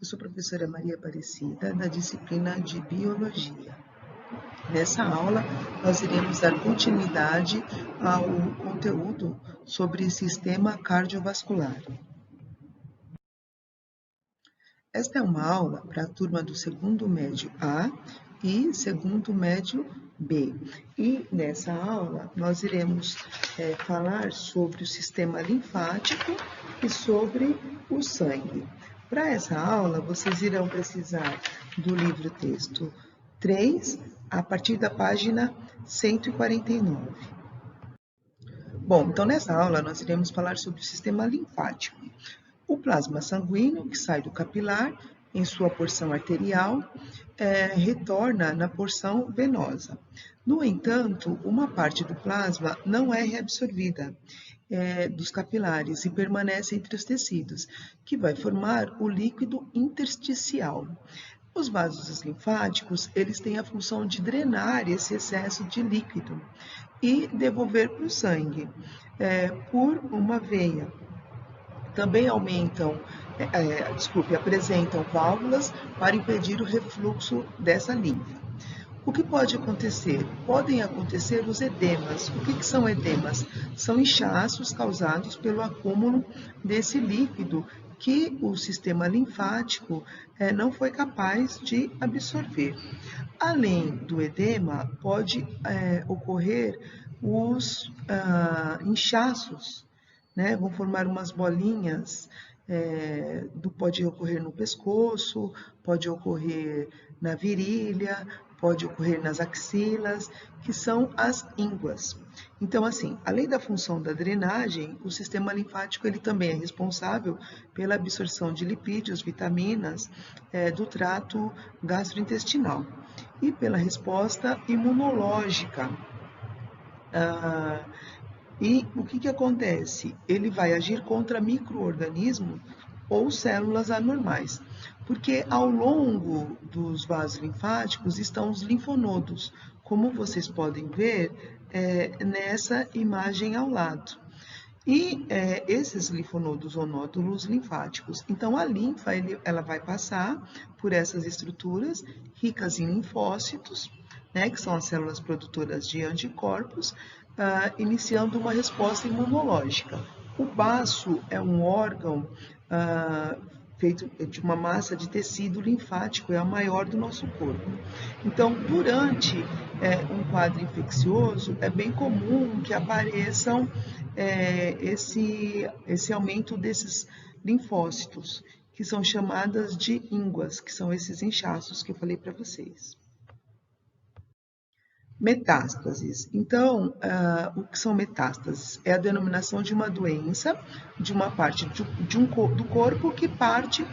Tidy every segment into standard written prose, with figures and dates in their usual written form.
Eu sou a professora Maria Aparecida, da disciplina de Biologia. Nessa aula, nós iremos dar continuidade ao conteúdo sobre sistema cardiovascular. Esta é uma aula para a turma do segundo médio A e segundo médio B. E nessa aula, nós iremos falar sobre o sistema linfático e sobre o sangue. Para essa aula, vocês irão precisar do livro-texto 3, a partir da página 149. Bom, então nessa aula nós iremos falar sobre o sistema linfático. O plasma sanguíneo, que sai do capilar, em sua porção arterial, retorna na porção venosa. No entanto, uma parte do plasma não é reabsorvida dos capilares e permanece entre os tecidos, que vai formar o líquido intersticial. Os vasos linfáticos, eles têm a função de drenar esse excesso de líquido e devolver para o sangue por uma veia. Também apresentam válvulas para impedir o refluxo dessa linfa. O que pode acontecer? Podem acontecer os edemas. O que são edemas? São inchaços causados pelo acúmulo desse líquido que o sistema linfático não foi capaz de absorver. Além do edema, pode ocorrer os inchaços, né? Vão formar umas bolinhas, pode ocorrer no pescoço, pode ocorrer na virilha, pode ocorrer nas axilas, que são as ínguas. Então, assim, além da função da drenagem, o sistema linfático ele também é responsável pela absorção de lipídios, vitaminas do trato gastrointestinal e pela resposta imunológica. E o que acontece? Ele vai agir contra micro-organismos ou células anormais, porque ao longo dos vasos linfáticos estão os linfonodos, como vocês podem ver nessa imagem ao lado. E esses linfonodos ou nódulos linfáticos, então a linfa ela vai passar por essas estruturas ricas em linfócitos, né, que são as células produtoras de anticorpos, iniciando uma resposta imunológica. O baço é um órgão feito de uma massa de tecido linfático, é a maior do nosso corpo. Então, durante um quadro infeccioso, é bem comum que apareçam esse aumento desses linfócitos, que são chamadas de ínguas, que são esses inchaços que eu falei para vocês. Metástases. Então, o que são metástases? É a denominação de uma doença, de uma parte do corpo que parte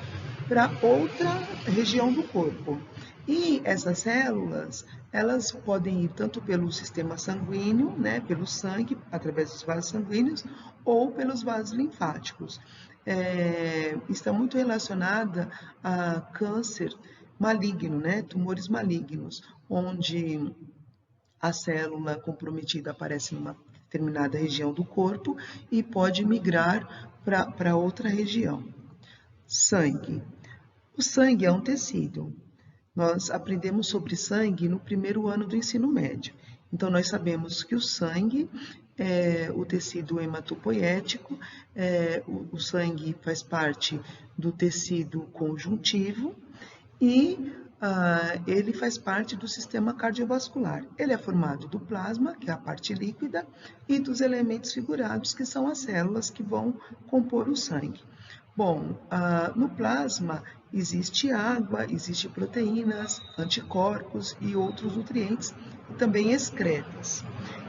para outra região do corpo. E essas células, elas podem ir tanto pelo sistema sanguíneo, né, pelo sangue, através dos vasos sanguíneos, ou pelos vasos linfáticos. Está muito relacionada a câncer maligno, né, tumores malignos, onde a célula comprometida aparece numa determinada região do corpo e pode migrar para outra região. Sangue. O sangue é um tecido. Nós aprendemos sobre sangue no primeiro ano do ensino médio. Então, nós sabemos que o sangue é o tecido hematopoético, o sangue faz parte do tecido conjuntivo e ele faz parte do sistema cardiovascular. Ele é formado do plasma, que é a parte líquida, e dos elementos figurados, que são as células que vão compor o sangue. Bom, no plasma existe água, existe proteínas, anticorpos e outros nutrientes, e também excretas.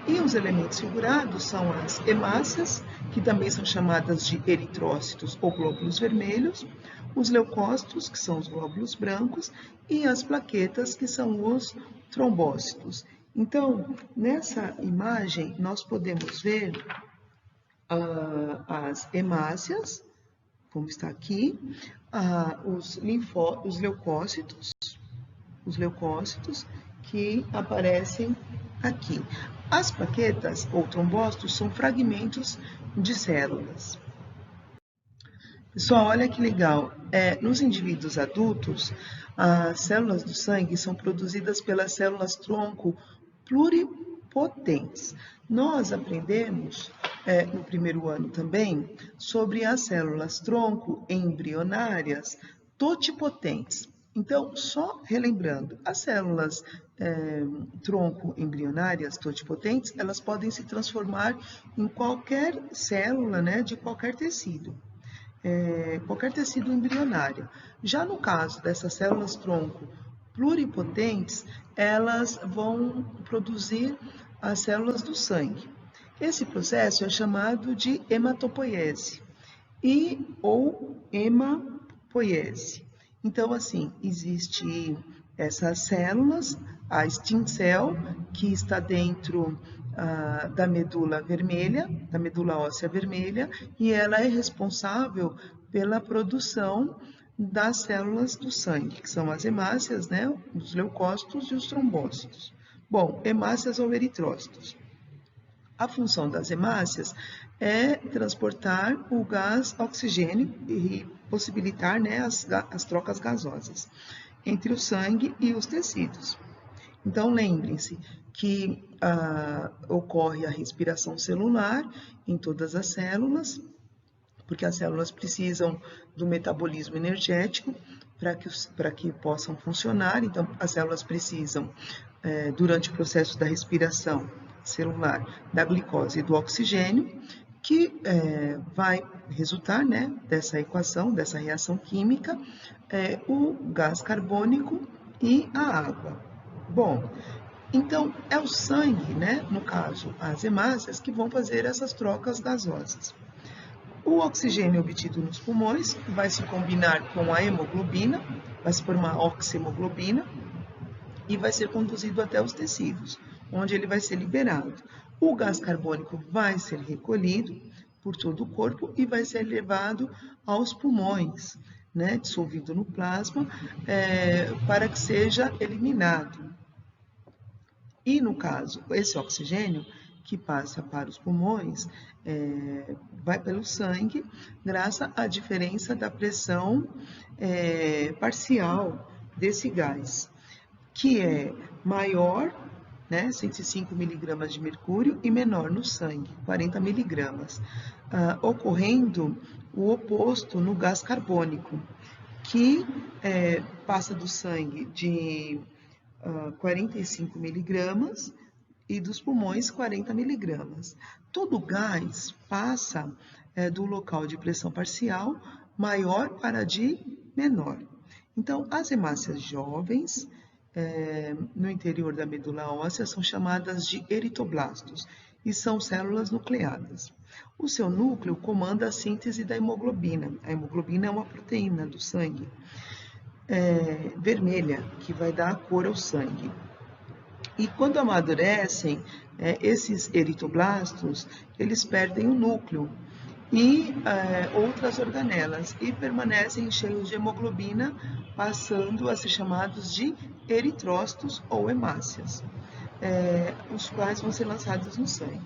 E os elementos figurados são as hemácias, que também são chamadas de eritrócitos ou glóbulos vermelhos, os leucócitos, que são os glóbulos brancos, e as plaquetas, que são os trombócitos. Então, nessa imagem, nós podemos ver as hemácias, como está aqui, os leucócitos que aparecem aqui. As plaquetas ou trombócitos são fragmentos de células. Pessoal, olha que legal. Nos indivíduos adultos, as células do sangue são produzidas pelas células-tronco pluripotentes. Nós aprendemos, no primeiro ano também, sobre as células-tronco embrionárias totipotentes. Então, só relembrando, as células tronco embrionárias totipotentes, elas podem se transformar em qualquer célula, né, de qualquer tecido. Qualquer tecido embrionário. Já no caso dessas células-tronco pluripotentes, elas vão produzir as células do sangue. Esse processo é chamado de hematopoiese ou hemapoiese. Então, assim, existe essas células, a stem cell, que está dentro da medula vermelha, da medula óssea vermelha, e ela é responsável pela produção das células do sangue, que são as hemácias, né, os leucócitos e os trombócitos. Bom, hemácias ou eritrócitos. A função das hemácias é transportar o gás oxigênio e possibilitar, né, as trocas gasosas entre o sangue e os tecidos. Então, lembrem-se que ocorre a respiração celular em todas as células, porque as células precisam do metabolismo energético para que possam funcionar. Então, as células precisam, durante o processo da respiração celular, da glicose e do oxigênio, que vai resultar, né, dessa equação, dessa reação química, o gás carbônico e a água. Bom, então é o sangue, né, no caso as hemácias, que vão fazer essas trocas gasosas. O oxigênio obtido nos pulmões vai se combinar com a hemoglobina, vai se formar oxihemoglobina e vai ser conduzido até os tecidos, onde ele vai ser liberado. O gás carbônico vai ser recolhido por todo o corpo e vai ser levado aos pulmões, né, dissolvido no plasma, para que seja eliminado. E no caso, esse oxigênio que passa para os pulmões vai pelo sangue, graças à diferença da pressão parcial desse gás, que é maior, né, 105 miligramas de mercúrio, e menor no sangue, 40 miligramas, ocorrendo o oposto no gás carbônico, que passa do sangue de 45 miligramas e dos pulmões 40 miligramas. Todo gás passa do local de pressão parcial maior para de menor. Então, as hemácias jovens no interior da medula óssea são chamadas de eritoblastos e são células nucleadas. O seu núcleo comanda a síntese da hemoglobina. A hemoglobina é uma proteína do sangue vermelha, que vai dar a cor ao sangue. E quando amadurecem, esses eritoblastos, eles perdem o núcleo e outras organelas e permanecem cheios de hemoglobina, passando a ser chamados de eritrócitos ou hemácias, os quais vão ser lançados no sangue.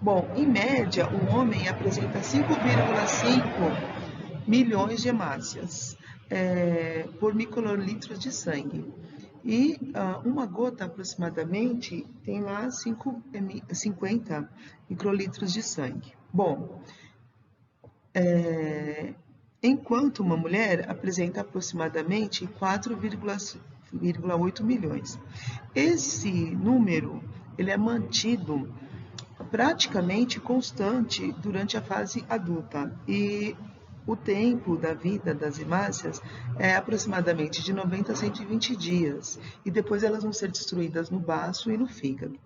Bom, em média, o homem apresenta 5,5 milhões de hemácias por microlitros de sangue. E uma gota aproximadamente tem lá 50 microlitros de sangue. Bom, enquanto uma mulher apresenta aproximadamente 4,8 milhões. Esse número ele é mantido praticamente constante durante a fase adulta e o tempo da vida das hemácias é aproximadamente de 90 a 120 dias e depois elas vão ser destruídas no baço e no fígado.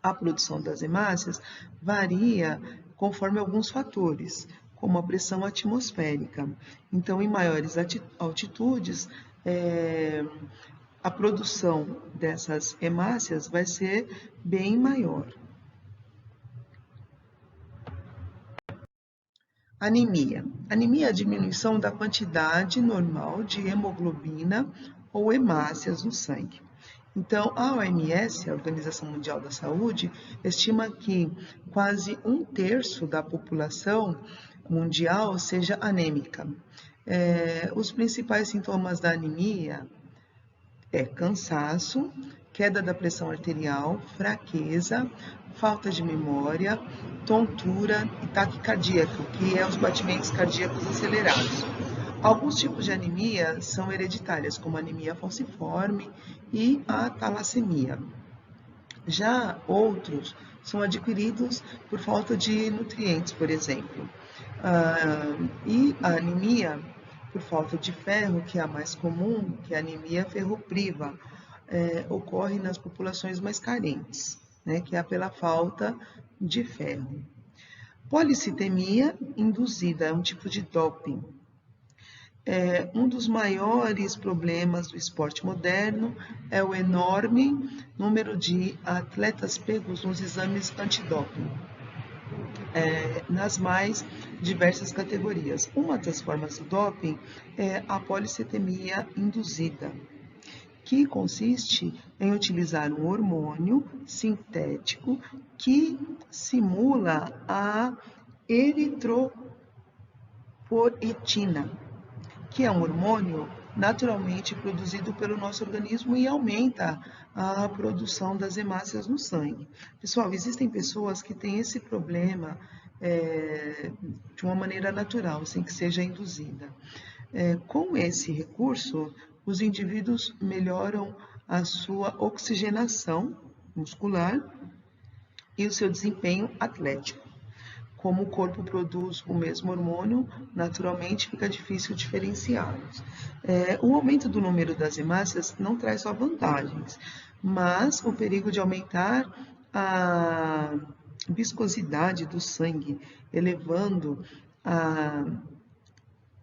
A produção das hemácias varia conforme alguns fatores, como a pressão atmosférica. Então, em maiores altitudes, a produção dessas hemácias vai ser bem maior. Anemia. Anemia é a diminuição da quantidade normal de hemoglobina ou hemácias no sangue. Então, a OMS, a Organização Mundial da Saúde, estima que quase 1/3 da população mundial seja anêmica. Os principais sintomas da anemia é cansaço, queda da pressão arterial, fraqueza, falta de memória, tontura e taquicardia, que é os batimentos cardíacos acelerados. Alguns tipos de anemia são hereditárias, como a anemia falciforme e a talassemia. Já outros são adquiridos por falta de nutrientes, por exemplo. E a anemia por falta de ferro, que é a mais comum, que é a anemia ferropriva, ocorre nas populações mais carentes, né, que é pela falta de ferro. Policitemia induzida é um tipo de doping. Um dos maiores problemas do esporte moderno é o enorme número de atletas pegos nos exames antidoping, nas mais diversas categorias. Uma das formas do doping é a policitemia induzida, que consiste em utilizar um hormônio sintético que simula a eritropoetina, que é um hormônio naturalmente produzido pelo nosso organismo e aumenta a produção das hemácias no sangue. Pessoal, existem pessoas que têm esse problema de uma maneira natural, sem que seja induzida. Com esse recurso, os indivíduos melhoram a sua oxigenação muscular e o seu desempenho atlético. Como o corpo produz o mesmo hormônio, naturalmente fica difícil diferenciá-los. O aumento do número das hemácias não traz só vantagens, mas o perigo de aumentar a viscosidade do sangue, elevando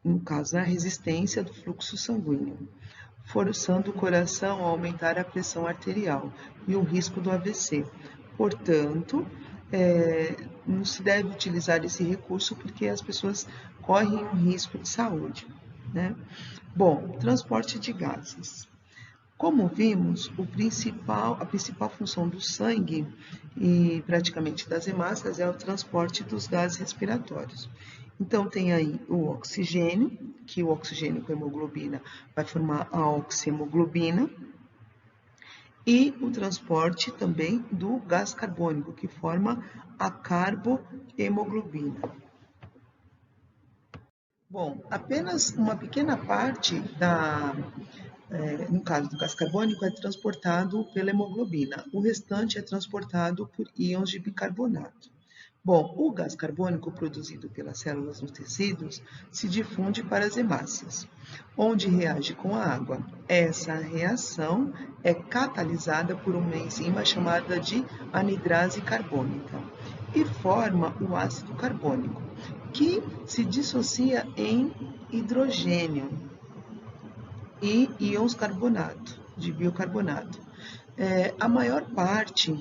no caso, a resistência do fluxo sanguíneo, forçando o coração a aumentar a pressão arterial e o risco do AVC. Portanto, não se deve utilizar esse recurso porque as pessoas correm um risco de saúde, né? Bom, transporte de gases. Como vimos, a principal função do sangue e praticamente das hemácias é o transporte dos gases respiratórios. Então, tem aí o oxigênio, que o oxigênio com hemoglobina vai formar a oxihemoglobina, e o transporte também do gás carbônico, que forma a carbohemoglobina. Bom, apenas uma pequena parte no caso do gás carbônico, é transportado pela hemoglobina. O restante é transportado por íons de bicarbonato. Bom, o gás carbônico produzido pelas células nos tecidos se difunde para as hemácias, onde reage com a água. Essa reação é catalisada por uma enzima chamada de anidrase carbônica e forma o ácido carbônico, que se dissocia em hidrogênio e íons de bicarbonato. A maior parte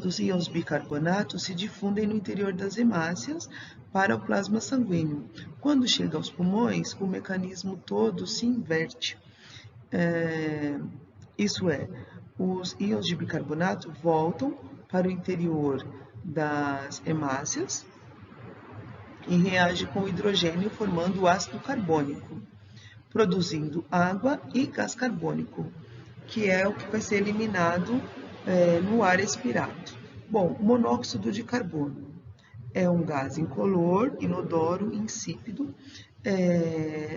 dos íons bicarbonato se difundem no interior das hemácias para o plasma sanguíneo. Quando chega aos pulmões, o mecanismo todo se inverte. Isso é, os íons de bicarbonato voltam para o interior das hemácias e reagem com o hidrogênio formando o ácido carbônico, produzindo água e gás carbônico, que é o que vai ser eliminado no ar expirado. Bom, monóxido de carbono é um gás incolor, inodoro, insípido,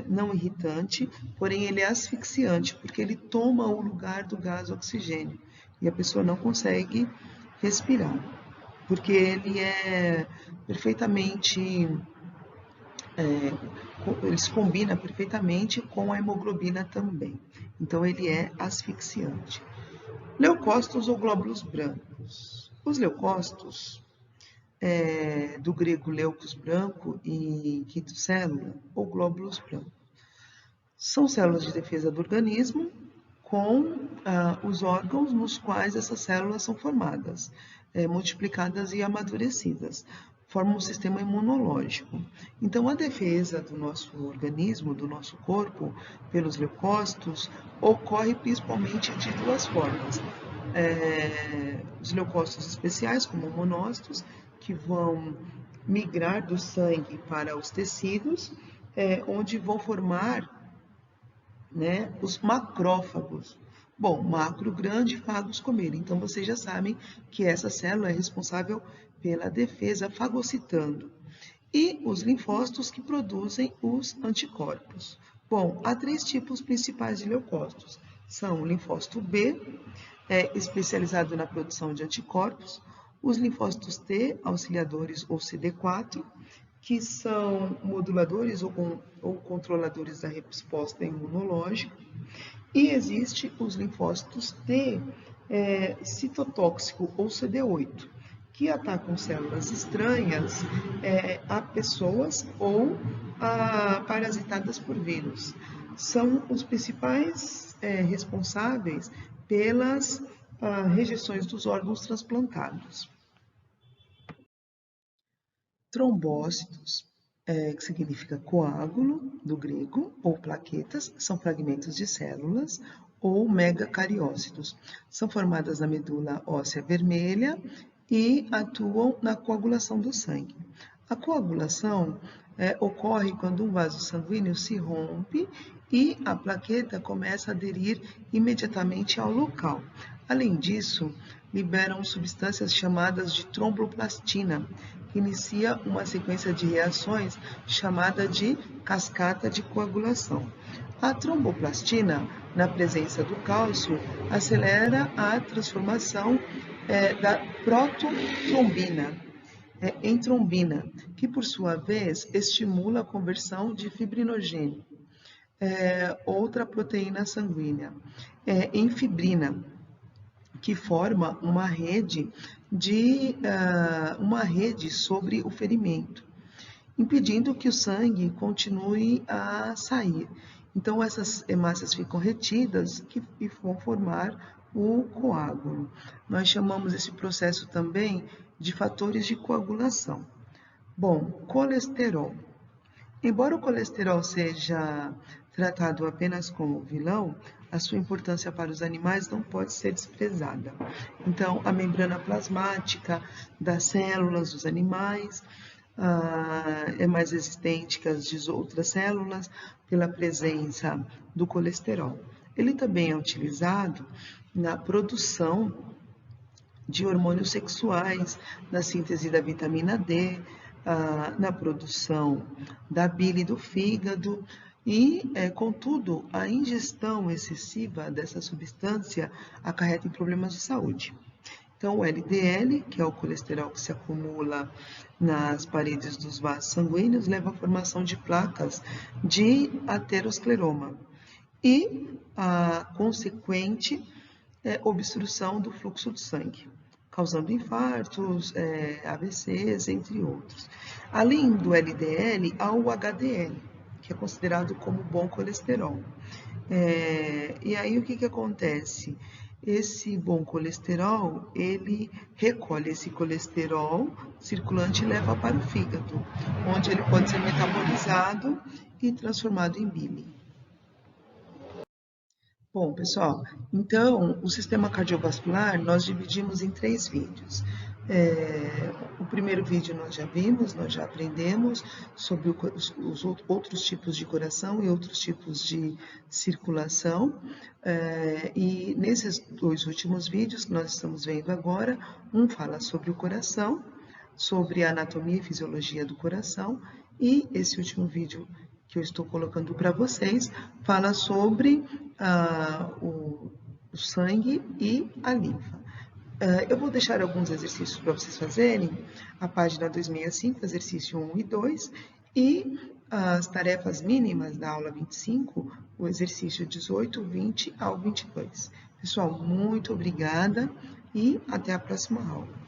não irritante, porém ele é asfixiante, porque ele toma o lugar do gás oxigênio e a pessoa não consegue respirar, porque ele é perfeitamente ele se combina perfeitamente com a hemoglobina também. Então, ele é asfixiante. Leucócitos ou glóbulos brancos. Os leucócitos, do grego leucos, branco, e quito célula, ou glóbulos brancos, são células de defesa do organismo com os órgãos nos quais essas células são formadas, multiplicadas e amadurecidas. Formam um sistema imunológico. Então, a defesa do nosso organismo, do nosso corpo, pelos leucócitos, ocorre principalmente de duas formas. Os leucócitos especiais, como monócitos, que vão migrar do sangue para os tecidos, onde vão formar, né, os macrófagos. Bom, macro, grande, fagos, comer. Então, vocês já sabem que essa célula é responsável pela defesa fagocitando. E os linfócitos que produzem os anticorpos. Bom, há 3 tipos principais de leucócitos. São o linfócito B, especializado na produção de anticorpos, os linfócitos T, auxiliadores ou CD4, que são moduladores ou controladores da resposta imunológica, e existe os linfócitos T citotóxico ou CD8, que atacam células estranhas a pessoas ou parasitadas por vírus. São os principais responsáveis pelas rejeições dos órgãos transplantados. Trombócitos, que significa coágulo, do grego, ou plaquetas, são fragmentos de células, ou megacariócitos. São formadas na medula óssea vermelha e atuam na coagulação do sangue. A coagulação ocorre quando um vaso sanguíneo se rompe e a plaqueta começa a aderir imediatamente ao local. Além disso, liberam substâncias chamadas de tromboplastina, que inicia uma sequência de reações chamada de cascata de coagulação. A tromboplastina, na presença do cálcio, acelera a transformação da prototrombina em trombina, que por sua vez estimula a conversão de fibrinogênio, outra proteína sanguínea, em fibrina, que forma uma rede sobre o ferimento, impedindo que o sangue continue a sair. Então, essas hemácias ficam retidas e vão formar o coágulo. Nós chamamos esse processo também de fatores de coagulação. Bom, colesterol. Embora o colesterol seja tratado apenas como vilão, a sua importância para os animais não pode ser desprezada. Então, a membrana plasmática das células dos animais é mais resistente que as de outras células pela presença do colesterol. Ele também é utilizado na produção de hormônios sexuais, na síntese da vitamina D, na produção da bile do fígado e, contudo, a ingestão excessiva dessa substância acarreta em problemas de saúde. Então, o LDL, que é o colesterol que se acumula nas paredes dos vasos sanguíneos, leva à formação de placas de ateroscleroma e a consequente obstrução do fluxo de sangue, causando infartos, AVCs, entre outros. Além do LDL, há o HDL, que é considerado como bom colesterol. E aí o que acontece? Esse bom colesterol, ele recolhe esse colesterol circulante e leva para o fígado, onde ele pode ser metabolizado e transformado em bile. Bom, pessoal, então, o sistema cardiovascular nós dividimos em 3 vídeos. O primeiro vídeo nós já vimos, nós já aprendemos sobre os outros tipos de coração e outros tipos de circulação. E nesses 2 últimos vídeos que nós estamos vendo agora, um fala sobre o coração, sobre a anatomia e fisiologia do coração, e esse último vídeo que eu estou colocando para vocês fala sobre o sangue e a linfa. Eu vou deixar alguns exercícios para vocês fazerem, a página 265, exercício 1 e 2, e as tarefas mínimas da aula 25, o exercício 18, 20 ao 22. Pessoal, muito obrigada e até a próxima aula.